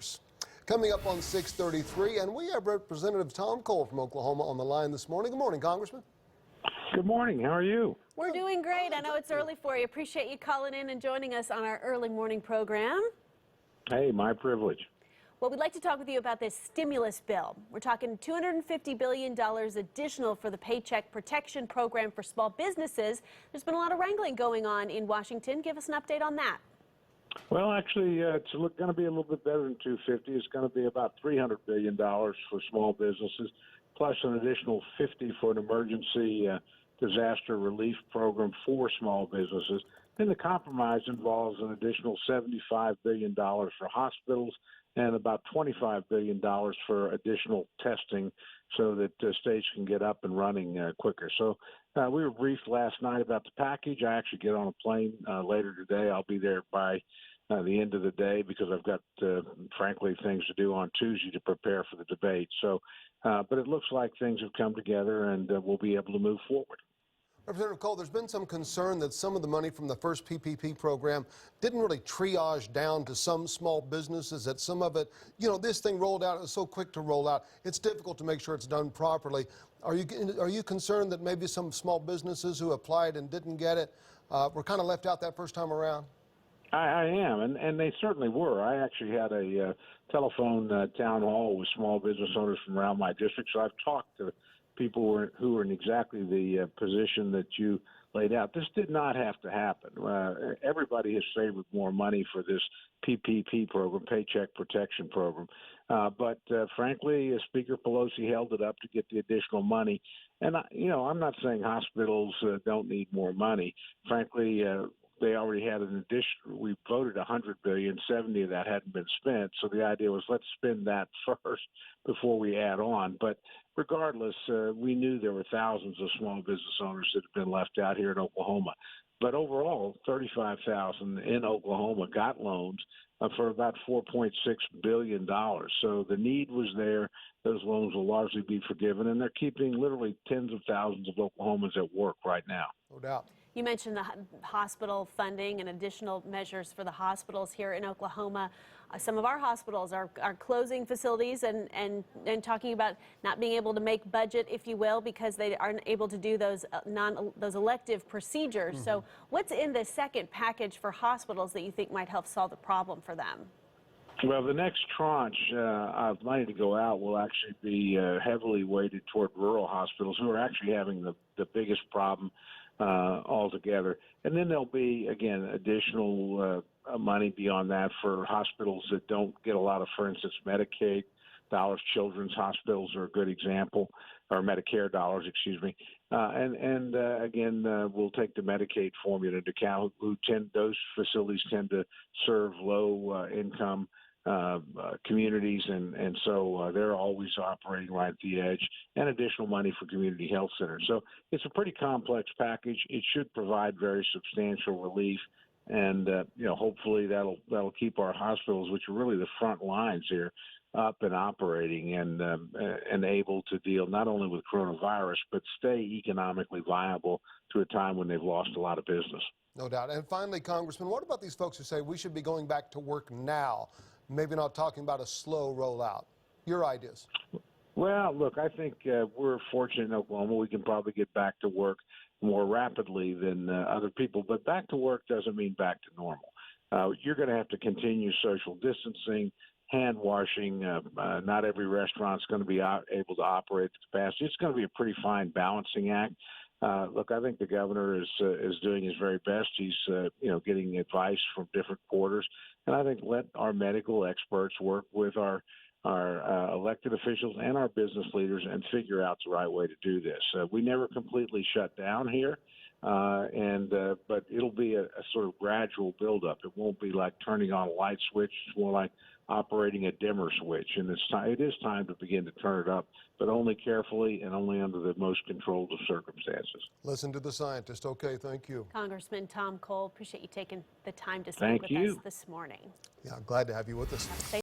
centers. Coming up on 6:33, and we have Representative Tom Cole from Oklahoma on the line this morning. Good morning, Congressman. Good morning. How are you? We're doing great. I know it's early for you. Appreciate you calling in and joining us on our early morning program. Hey, my privilege. Well, we'd like to talk with you about this stimulus bill. We're talking $250 billion additional for the Paycheck Protection Program for small businesses. There's been a lot of wrangling going on in Washington. Give us an update on that. Well, actually, it's going to be a little bit better than 250. It's going to be about $300 billion for small businesses, plus an additional 50 for an emergency disaster relief program for small businesses. Then the compromise involves an additional $75 billion for hospitals and about $25 billion for additional testing so that states can get up and running quicker. So we were briefed last night about the package. I actually get on a plane later today. I'll be there by the end of the day because I've got, frankly, things to do on Tuesday to prepare for the debate. So, but it looks like things have come together and we'll be able to move forward. Representative Cole, there's been some concern that some of the money from the first PPP program didn't really triage down to some small businesses, that some of it, this thing rolled out, it was so quick to roll out, it's difficult to make sure it's done properly. Are you concerned that maybe some small businesses who applied and didn't get it were kind of left out that first time around? I am, and they certainly were. I actually had a telephone town hall with small business owners from around my district, so I've talked to people who are in exactly the position that you laid out. This did not have to happen. Everybody has saved more money for this PPP program, Paycheck Protection Program. But frankly, Speaker Pelosi held it up to get the additional money. And, I'm not saying hospitals don't need more money. Frankly, they already had an addition. We voted $100 billion, 70 of that hadn't been spent. So the idea was let's spend that first before we add on. But regardless, we knew there were thousands of small business owners that have been left out here in Oklahoma. But overall, 35,000 in Oklahoma got loans for about $4.6 billion. So the need was there. Those loans will largely be forgiven, and they're keeping literally tens of thousands of Oklahomans at work right now. No doubt. You mentioned the hospital funding and additional measures for the hospitals here in Oklahoma. Some of our hospitals are closing facilities and talking about not being able to make budget, if you will, because they aren't able to do those elective procedures. Mm-hmm. So what's in the second package for hospitals that you think might help solve the problem for them? Well, the next tranche of money to go out will actually be heavily weighted toward rural hospitals who are actually having the biggest problem altogether. And then there'll be, again, additional money beyond that for hospitals that don't get a lot of, for instance, Medicaid dollars. Children's hospitals are a good example, or Medicare dollars, excuse me. And again, we'll take the Medicaid formula into account. Those facilities tend to serve low income communities, and so they're always operating right at the edge, and additional money for community health centers. So it's a pretty complex package. It should provide very substantial relief, and hopefully that'll keep our hospitals, which are really the front lines here, up and operating and able to deal not only with coronavirus but stay economically viable through a time when they've lost a lot of business. No doubt. And finally, Congressman, what about these folks who say we should be going back to work now? Maybe not talking about a slow rollout. Your ideas? Well, look, I think we're fortunate in Oklahoma. We can probably get back to work more rapidly than other people. But back to work doesn't mean back to normal. You're going to have to continue social distancing, hand washing. Not every restaurant's going to be able to operate at capacity. It's going to be a pretty fine balancing act. Look, I think the governor is doing his very best. He's getting advice from different quarters, and I think let our medical experts work with our elected officials and our business leaders and figure out the right way to do this. We never completely shut down here, but it'll be a sort of gradual buildup. It won't be like turning on a light switch. It's more like operating a dimmer switch, and it is time to begin to turn it up, but only carefully and only under the most controlled of circumstances. Listen to the scientist. Okay, thank you. Congressman Tom Cole, appreciate you taking the time to speak with us this morning. Yeah, glad to have you with us.